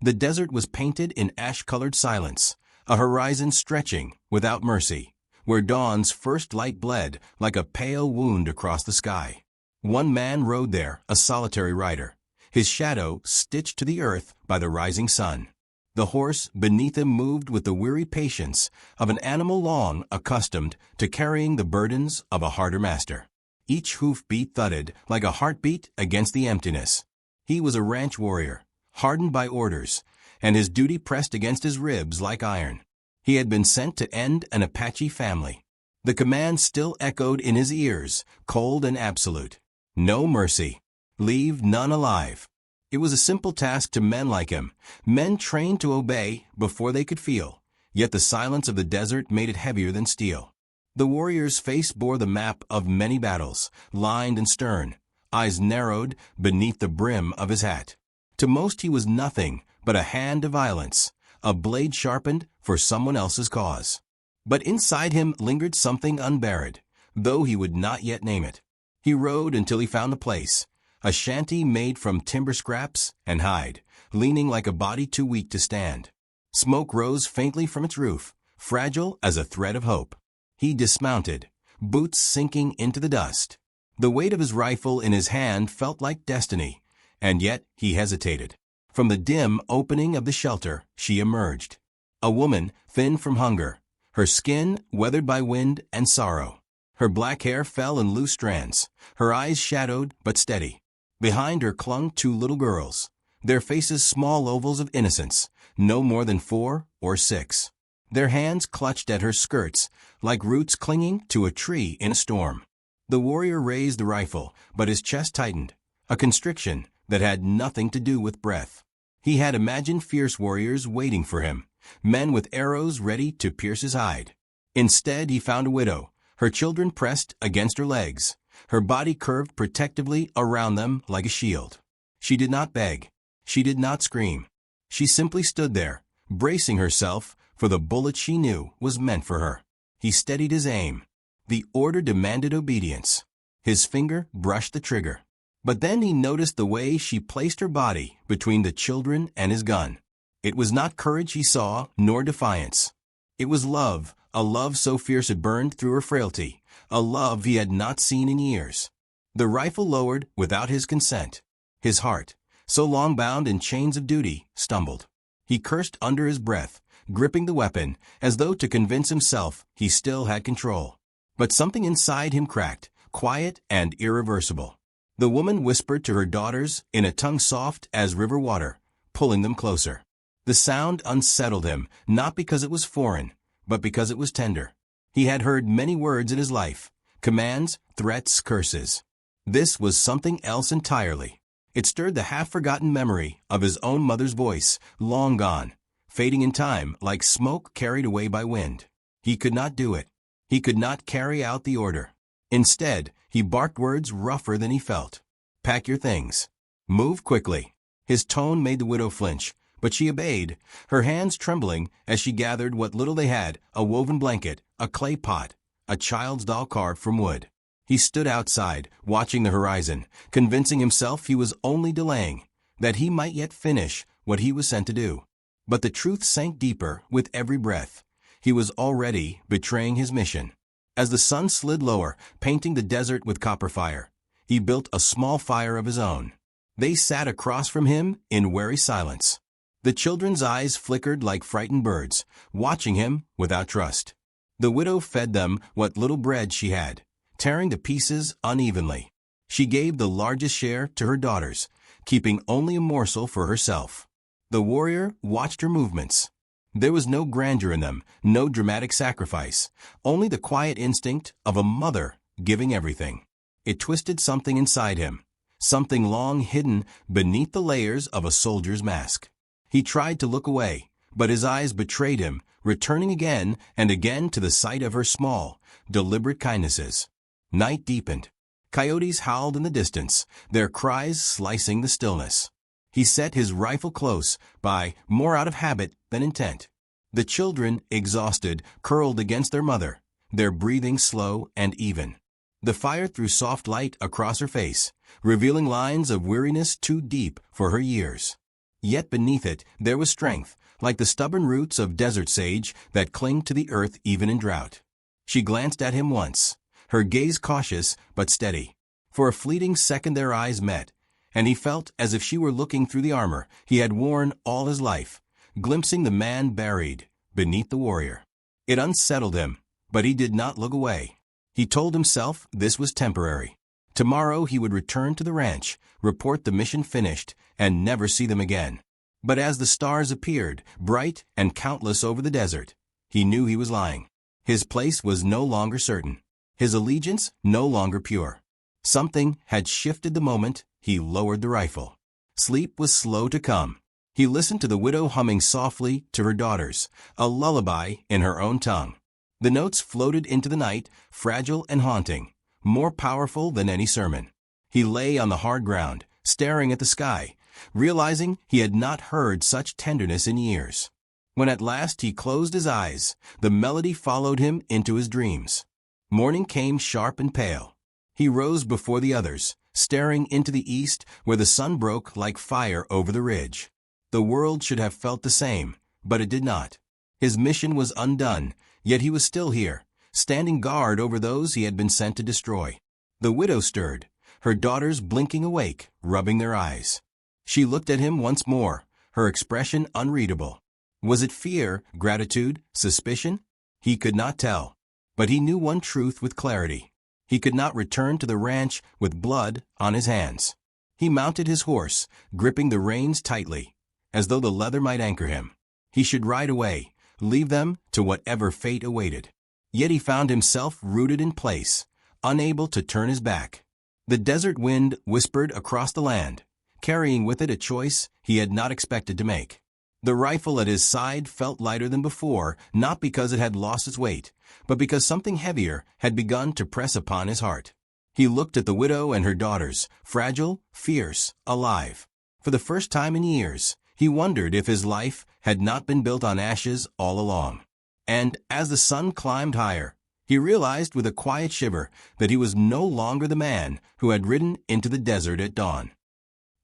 The desert was painted in ash-colored silence, a horizon stretching without mercy, where dawn's first light bled like a pale wound across the sky. One man rode there, a solitary rider, his shadow stitched to the earth by the rising sun. The horse beneath him moved with the weary patience of an animal long accustomed to carrying the burdens of a harder master. Each hoofbeat thudded like a heartbeat against the emptiness. He was a ranch warrior, hardened by orders, and his duty pressed against his ribs like iron. He had been sent to end an Apache family. The command still echoed in his ears, cold and absolute. No mercy. Leave none alive. It was a simple task to men like him, men trained to obey before they could feel, yet the silence of the desert made it heavier than steel. The warrior's face bore the map of many battles, lined and stern, eyes narrowed beneath the brim of his hat. To most he was nothing but a hand of violence, a blade sharpened for someone else's cause. But inside him lingered something unburied, though he would not yet name it. He rode until he found the place, a shanty made from timber scraps and hide, leaning like a body too weak to stand. Smoke rose faintly from its roof, fragile as a thread of hope. He dismounted, boots sinking into the dust. The weight of his rifle in his hand felt like destiny, and yet he hesitated. From the dim opening of the shelter, she emerged. A woman, thin from hunger, her skin weathered by wind and sorrow. Her black hair fell in loose strands, her eyes shadowed but steady. Behind her clung two little girls, their faces small ovals of innocence, no more than 4 or 6. Their hands clutched at her skirts like roots clinging to a tree in a storm. The warrior raised the rifle, but his chest tightened, a constriction that had nothing to do with breath. He had imagined fierce warriors waiting for him, men with arrows ready to pierce his hide. Instead, he found a widow, her children pressed against her legs, her body curved protectively around them like a shield. She did not beg. She did not scream. She simply stood there, bracing herself for the bullet she knew was meant for her. He steadied his aim. The order demanded obedience. His finger brushed the trigger. But then he noticed the way she placed her body between the children and his gun. It was not courage he saw, nor defiance. It was love, a love so fierce it burned through her frailty, a love he had not seen in years. The rifle lowered without his consent. His heart, so long bound in chains of duty, stumbled. He cursed under his breath, gripping the weapon, as though to convince himself he still had control. But something inside him cracked, quiet and irreversible. The woman whispered to her daughters in a tongue soft as river water, pulling them closer. The sound unsettled him, not because it was foreign, but because it was tender. He had heard many words in his life, commands, threats, curses. This was something else entirely. It stirred the half-forgotten memory of his own mother's voice, long gone, fading in time like smoke carried away by wind. He could not do it. He could not carry out the order. Instead, he barked words rougher than he felt. Pack your things. Move quickly. His tone made the widow flinch, but she obeyed, her hands trembling as she gathered what little they had, a woven blanket, a clay pot, a child's doll carved from wood. He stood outside, watching the horizon, convincing himself he was only delaying, that he might yet finish what he was sent to do. But the truth sank deeper with every breath. He was already betraying his mission. As the sun slid lower, painting the desert with copper fire, he built a small fire of his own. They sat across from him in wary silence. The children's eyes flickered like frightened birds, watching him without trust. The widow fed them what little bread she had, tearing the pieces unevenly. She gave the largest share to her daughters, keeping only a morsel for herself. The warrior watched her movements. There was no grandeur in them, no dramatic sacrifice, only the quiet instinct of a mother giving everything. It twisted something inside him, something long hidden beneath the layers of a soldier's mask. He tried to look away, but his eyes betrayed him, returning again and again to the sight of her small, deliberate kindnesses. Night deepened. Coyotes howled in the distance, their cries slicing the stillness. He set his rifle close by, more out of habit than intent. The children, exhausted, curled against their mother, their breathing slow and even. The fire threw soft light across her face, revealing lines of weariness too deep for her years. Yet beneath it there was strength, like the stubborn roots of desert sage that cling to the earth even in drought. She glanced at him once, her gaze cautious but steady. For a fleeting second their eyes met, and he felt as if she were looking through the armor he had worn all his life, glimpsing the man buried beneath the warrior. It unsettled him, but he did not look away. He told himself this was temporary. Tomorrow he would return to the ranch, report the mission finished, and never see them again. But as the stars appeared, bright and countless over the desert, he knew he was lying. His place was no longer certain. His allegiance no longer pure. Something had shifted the moment he lowered the rifle. Sleep was slow to come. He listened to the widow humming softly to her daughters, a lullaby in her own tongue. The notes floated into the night, fragile and haunting, more powerful than any sermon. He lay on the hard ground, staring at the sky, realizing he had not heard such tenderness in years. When at last he closed his eyes, the melody followed him into his dreams. Morning came sharp and pale. He rose before the others, staring into the east where the sun broke like fire over the ridge. The world should have felt the same, but it did not. His mission was undone, yet he was still here, standing guard over those he had been sent to destroy. The widow stirred, her daughters blinking awake, rubbing their eyes. She looked at him once more, her expression unreadable. Was it fear, gratitude, suspicion? He could not tell. But he knew one truth with clarity. He could not return to the ranch with blood on his hands. He mounted his horse, gripping the reins tightly, as though the leather might anchor him. He should ride away, leave them to whatever fate awaited. Yet he found himself rooted in place, unable to turn his back. The desert wind whispered across the land, carrying with it a choice he had not expected to make. The rifle at his side felt lighter than before, not because it had lost its weight, but because something heavier had begun to press upon his heart. He looked at the widow and her daughters, fragile, fierce, alive. For the first time in years, he wondered if his life had not been built on ashes all along. And as the sun climbed higher, he realized with a quiet shiver that he was no longer the man who had ridden into the desert at dawn.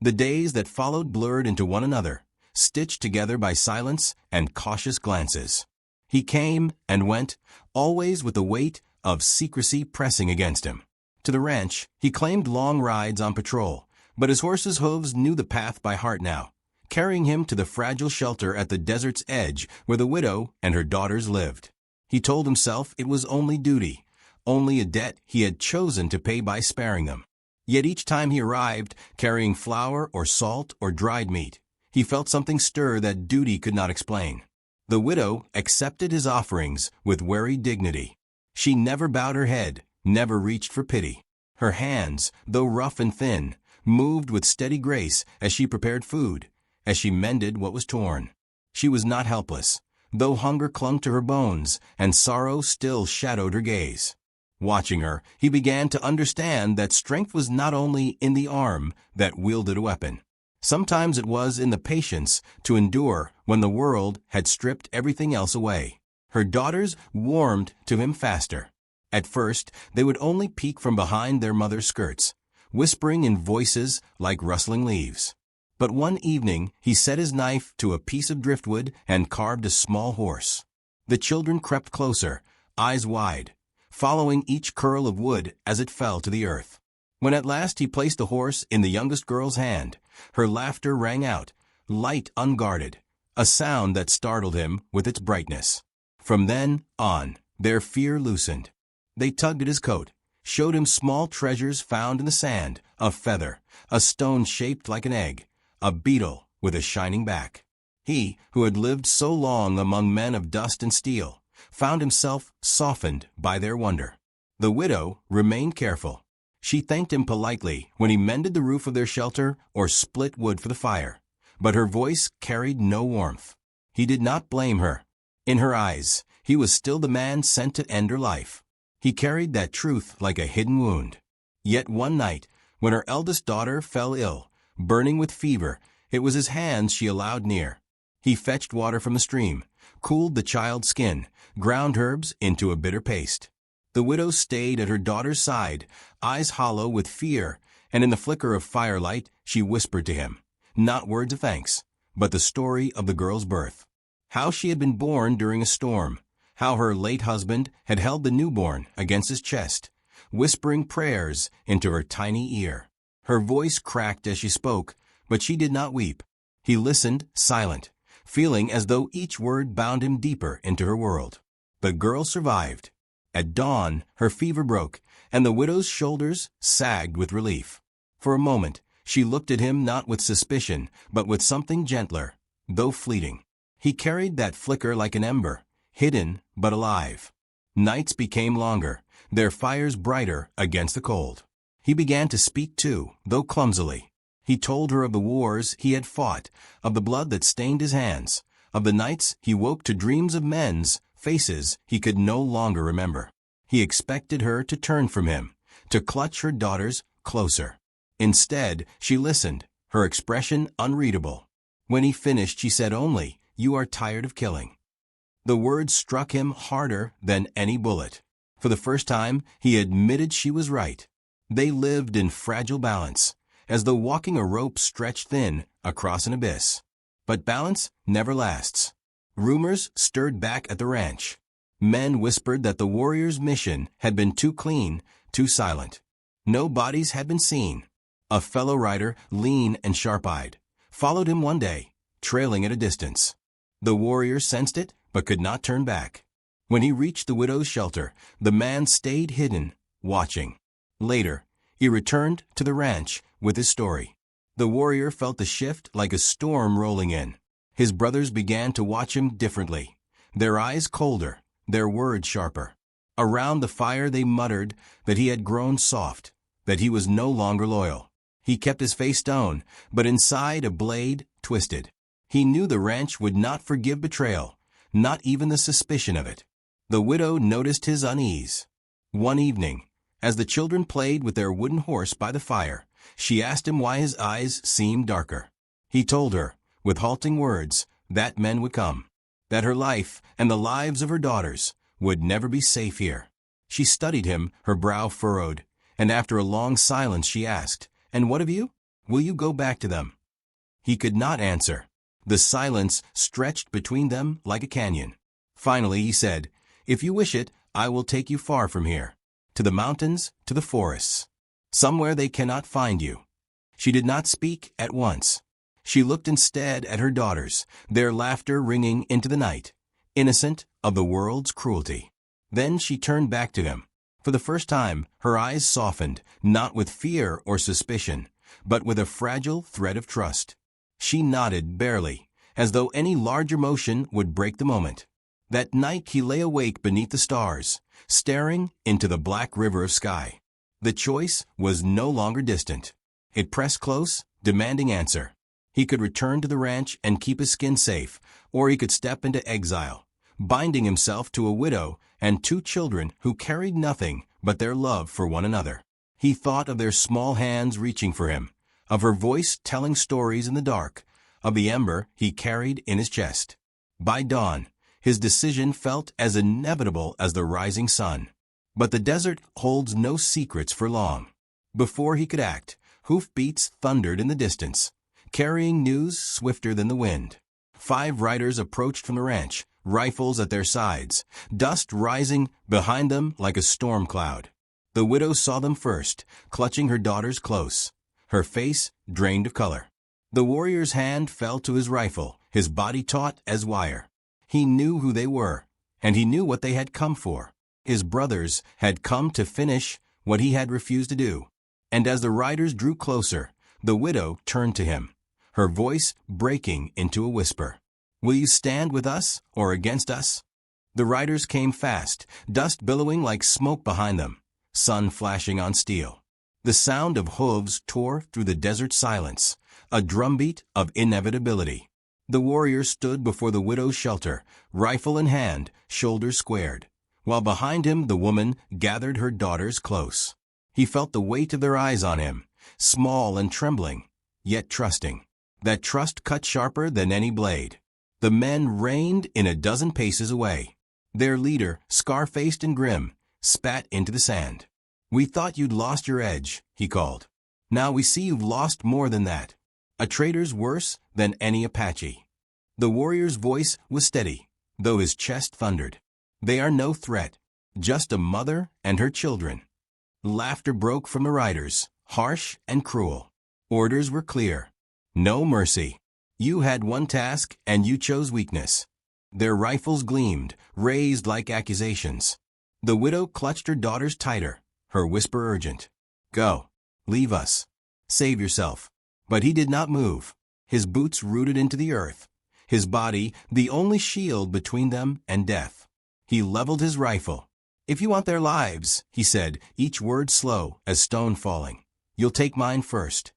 The days that followed blurred into one another, stitched together by silence and cautious glances. He came and went, always with the weight of secrecy pressing against him. To the ranch, he claimed long rides on patrol, but his horse's hooves knew the path by heart now, carrying him to the fragile shelter at the desert's edge where the widow and her daughters lived. He told himself it was only duty, only a debt he had chosen to pay by sparing them. Yet each time he arrived, carrying flour or salt or dried meat, he felt something stir that duty could not explain. The widow accepted his offerings with wary dignity. She never bowed her head, never reached for pity. Her hands, though rough and thin, moved with steady grace as she prepared food, as she mended what was torn. She was not helpless, though hunger clung to her bones and sorrow still shadowed her gaze. Watching her, he began to understand that strength was not only in the arm that wielded a weapon. Sometimes it was in the patience to endure when the world had stripped everything else away. Her daughters warmed to him faster. At first, they would only peek from behind their mother's skirts, whispering in voices like rustling leaves. But one evening, he set his knife to a piece of driftwood and carved a small horse. The children crept closer, eyes wide, following each curl of wood as it fell to the earth. When at last he placed the horse in the youngest girl's hand, her laughter rang out, light unguarded, a sound that startled him with its brightness. From then on, their fear loosened. They tugged at his coat, showed him small treasures found in the sand, a feather, a stone shaped like an egg, a beetle with a shining back. He, who had lived so long among men of dust and steel, found himself softened by their wonder. The widow remained careful. She thanked him politely when he mended the roof of their shelter or split wood for the fire, but her voice carried no warmth. He did not blame her. In her eyes, he was still the man sent to end her life. He carried that truth like a hidden wound. Yet one night, when her eldest daughter fell ill, burning with fever, it was his hands she allowed near. He fetched water from the stream, cooled the child's skin, ground herbs into a bitter paste. The widow stayed at her daughter's side, eyes hollow with fear, and in the flicker of firelight she whispered to him, not words of thanks, but the story of the girl's birth. How she had been born during a storm, how her late husband had held the newborn against his chest, whispering prayers into her tiny ear. Her voice cracked as she spoke, but she did not weep. He listened, silent, feeling as though each word bound him deeper into her world. The girl survived. At dawn, her fever broke, and the widow's shoulders sagged with relief. For a moment, she looked at him not with suspicion, but with something gentler, though fleeting. He carried that flicker like an ember, hidden but alive. Nights became longer, their fires brighter against the cold. He began to speak too, though clumsily. He told her of the wars he had fought, of the blood that stained his hands, of the nights he woke to dreams of men's faces he could no longer remember. He expected her to turn from him, to clutch her daughters closer. Instead, she listened, her expression unreadable. When he finished, she said only, "You are tired of killing." The words struck him harder than any bullet. For the first time, he admitted she was right. They lived in fragile balance, as though walking a rope stretched thin across an abyss. But balance never lasts. Rumors stirred back at the ranch. Men whispered that the warrior's mission had been too clean, too silent. No bodies had been seen. A fellow rider, lean and sharp-eyed, followed him one day, trailing at a distance. The warrior sensed it, but could not turn back. When he reached the widow's shelter, the man stayed hidden, watching. Later, he returned to the ranch with his story. The warrior felt the shift like a storm rolling in. His brothers began to watch him differently, their eyes colder, their words sharper. Around the fire they muttered that he had grown soft, that he was no longer loyal. He kept his face stone, but inside a blade twisted. He knew the ranch would not forgive betrayal, not even the suspicion of it. The widow noticed his unease. One evening, as the children played with their wooden horse by the fire, she asked him why his eyes seemed darker. He told her, with halting words, that men would come, that her life and the lives of her daughters would never be safe here. She studied him, her brow furrowed, and after a long silence she asked, "And what of you? Will you go back to them?" He could not answer. The silence stretched between them like a canyon. Finally he said, "If you wish it, I will take you far from here, to the mountains, to the forests, somewhere they cannot find you." She did not speak at once. She looked instead at her daughters, their laughter ringing into the night, innocent of the world's cruelty. Then she turned back to him. For the first time, her eyes softened, not with fear or suspicion, but with a fragile thread of trust. She nodded barely, as though any larger motion would break the moment. That night he lay awake beneath the stars, staring into the black river of sky. The choice was no longer distant. It pressed close, demanding answer. He could return to the ranch and keep his skin safe, or he could step into exile, binding himself to a widow and 2 children who carried nothing but their love for one another. He thought of their small hands reaching for him, of her voice telling stories in the dark, of the ember he carried in his chest. By dawn, his decision felt as inevitable as the rising sun. But the desert holds no secrets for long. Before he could act, hoofbeats thundered in the distance, carrying news swifter than the wind. 5 riders approached from the ranch, rifles at their sides, dust rising behind them like a storm cloud. The widow saw them first, clutching her daughters close, her face drained of color. The warrior's hand fell to his rifle, his body taut as wire. He knew who they were, and he knew what they had come for. His brothers had come to finish what he had refused to do. And as the riders drew closer, the widow turned to him, her voice breaking into a whisper. "Will you stand with us or against us?" The riders came fast, dust billowing like smoke behind them, sun flashing on steel. The sound of hooves tore through the desert silence, a drumbeat of inevitability. The warrior stood before the widow's shelter, rifle in hand, shoulders squared, while behind him the woman gathered her daughters close. He felt the weight of their eyes on him, small and trembling, yet trusting. That trust cut sharper than any blade. The men reined in a dozen paces away. Their leader, scar-faced and grim, spat into the sand. "We thought you'd lost your edge," he called. "Now we see you've lost more than that." a traitor's worse than any Apache. The warrior's voice was steady, though his chest thundered. They are no threat, just a mother and her children. Laughter broke from the riders, harsh and cruel. Orders were clear. No mercy. You had one task and you chose weakness. Their rifles gleamed, raised like accusations. The widow clutched her daughters tighter, her whisper urgent. Go. Leave us. Save yourself. But he did not move, his boots rooted into the earth, his body the only shield between them and death. He leveled his rifle. If you want their lives, he said, each word slow as stone falling, you'll take mine first.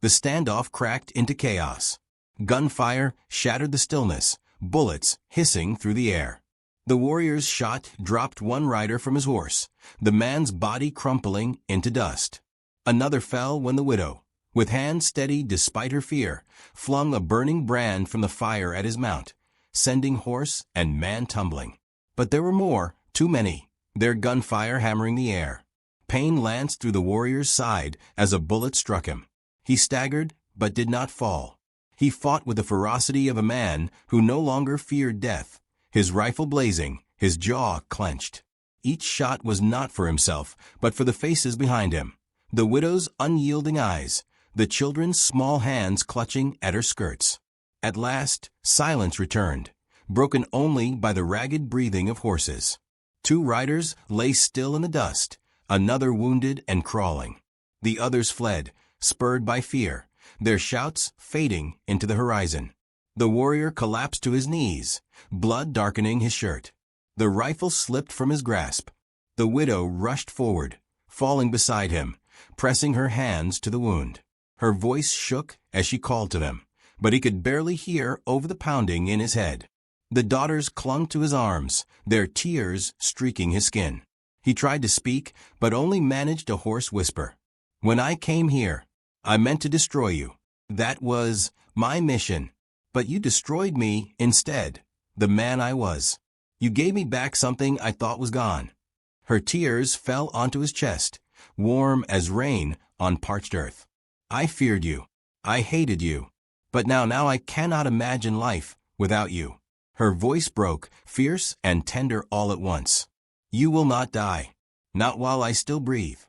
The standoff cracked into chaos. Gunfire shattered the stillness, bullets hissing through the air. The warrior's shot dropped one rider from his horse, the man's body crumpling into dust. Another fell when the widow, with hands steady despite her fear, flung a burning brand from the fire at his mount, sending horse and man tumbling. But there were more, too many, their gunfire hammering the air. Pain lanced through the warrior's side as a bullet struck him. He staggered, but did not fall. He fought with the ferocity of a man who no longer feared death, his rifle blazing, his jaw clenched. Each shot was not for himself, but for the faces behind him, the widow's unyielding eyes, the children's small hands clutching at her skirts. At last, silence returned, broken only by the ragged breathing of horses. 2 riders lay still in the dust, another wounded and crawling. The others fled, spurred by fear, their shouts fading into the horizon. The warrior collapsed to his knees, blood darkening his shirt. The rifle slipped from his grasp. The widow rushed forward, falling beside him, pressing her hands to the wound. Her voice shook as she called to them, but he could barely hear over the pounding in his head. The daughters clung to his arms, their tears streaking his skin. He tried to speak, but only managed a hoarse whisper. When I came here, I meant to destroy you. That was my mission. But you destroyed me instead, the man I was. You gave me back something I thought was gone. Her tears fell onto his chest, warm as rain on parched earth. I feared you. I hated you. But now I cannot imagine life without you. Her voice broke, fierce and tender all at once. You will not die. Not while I still breathe.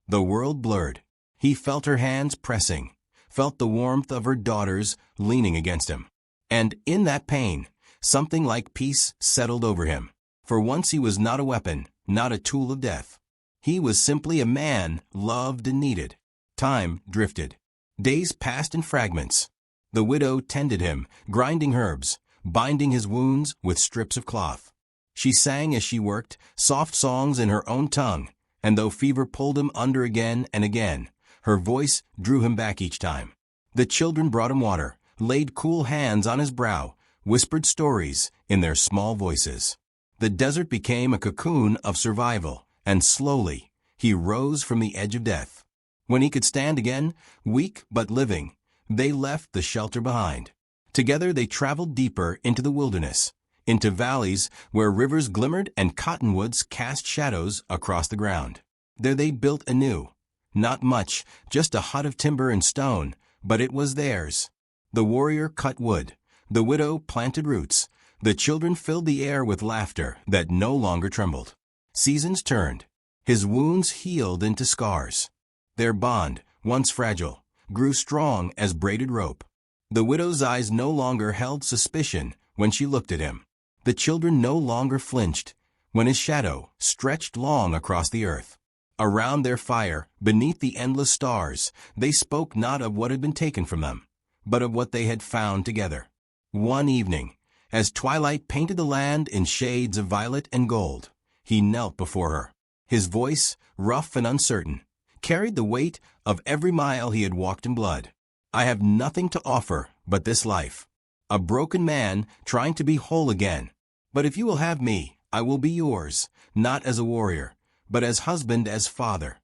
The world blurred. He felt her hands pressing, felt the warmth of her daughters leaning against him. And in that pain, something like peace settled over him. For once he was not a weapon, not a tool of death. He was simply a man loved and needed. Time drifted. Days passed in fragments. The widow tended him, grinding herbs, binding his wounds with strips of cloth. She sang as she worked, soft songs in her own tongue, and though fever pulled him under again and again, her voice drew him back each time. The children brought him water, laid cool hands on his brow, whispered stories in their small voices. The desert became a cocoon of survival, and slowly he rose from the edge of death. When he could stand again, weak but living, they left the shelter behind. Together they traveled deeper into the wilderness, into valleys where rivers glimmered and cottonwoods cast shadows across the ground. There they built anew. Not much, just a hut of timber and stone, but it was theirs. The warrior cut wood. The widow planted roots. The children filled the air with laughter that no longer trembled. Seasons turned. His wounds healed into scars. Their bond, once fragile, grew strong as braided rope. The widow's eyes no longer held suspicion when she looked at him. The children no longer flinched when his shadow stretched long across the earth. Around their fire, beneath the endless stars, they spoke not of what had been taken from them, but of what they had found together. One evening, as twilight painted the land in shades of violet and gold, he knelt before her. His voice, rough and uncertain, carried the weight of every mile he had walked in blood. I have nothing to offer but this life, a broken man trying to be whole again. But if you will have me, I will be yours, not as a warrior, but as husband, as father.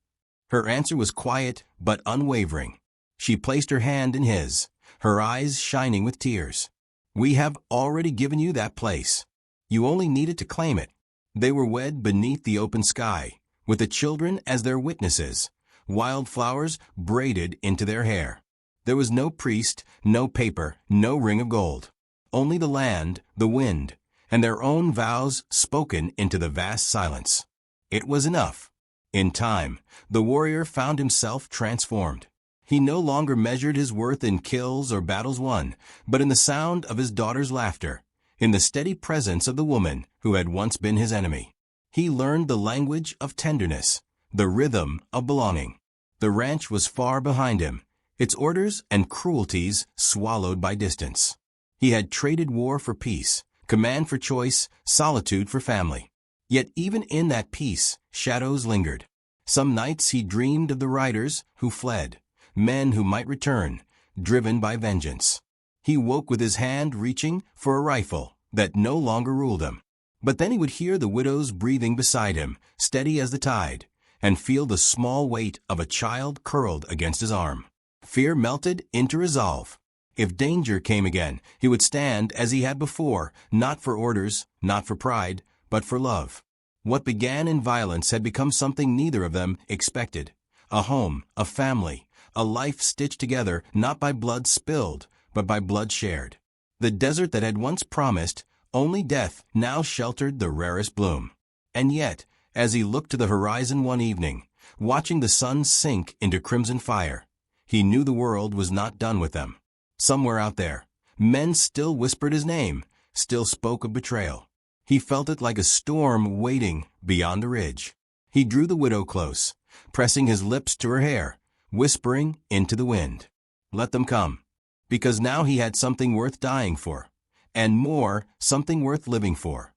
Her answer was quiet but unwavering. She placed her hand in his, her eyes shining with tears. We have already given you that place. You only needed to claim it. They were wed beneath the open sky, with the children as their witnesses, wildflowers braided into their hair. There was no priest, no paper, no ring of gold. Only the land, the wind, and their own vows spoken into the vast silence. It was enough. In time, the warrior found himself transformed. He no longer measured his worth in kills or battles won, but in the sound of his daughter's laughter, in the steady presence of the woman who had once been his enemy. He learned the language of tenderness, the rhythm of belonging. The ranch was far behind him, its orders and cruelties swallowed by distance. He had traded war for peace, command for choice, solitude for family. Yet even in that peace, shadows lingered. Some nights he dreamed of the riders who fled, men who might return, driven by vengeance. He woke with his hand reaching for a rifle that no longer ruled him. But then he would hear the widow's breathing beside him, steady as the tide, and feel the small weight of a child curled against his arm. Fear melted into resolve. If danger came again, he would stand as he had before, not for orders, not for pride, but for love. What began in violence had become something neither of them expected. A home, a family, a life stitched together not by blood spilled, but by blood shared. The desert that had once promised only death now sheltered the rarest bloom. And yet, as he looked to the horizon one evening, watching the sun sink into crimson fire, he knew the world was not done with them. Somewhere out there, men still whispered his name, still spoke of betrayal. He felt it like a storm waiting beyond the ridge. He drew the widow close, pressing his lips to her hair, whispering into the wind. Let them come. Because now he had something worth dying for, and more, something worth living for.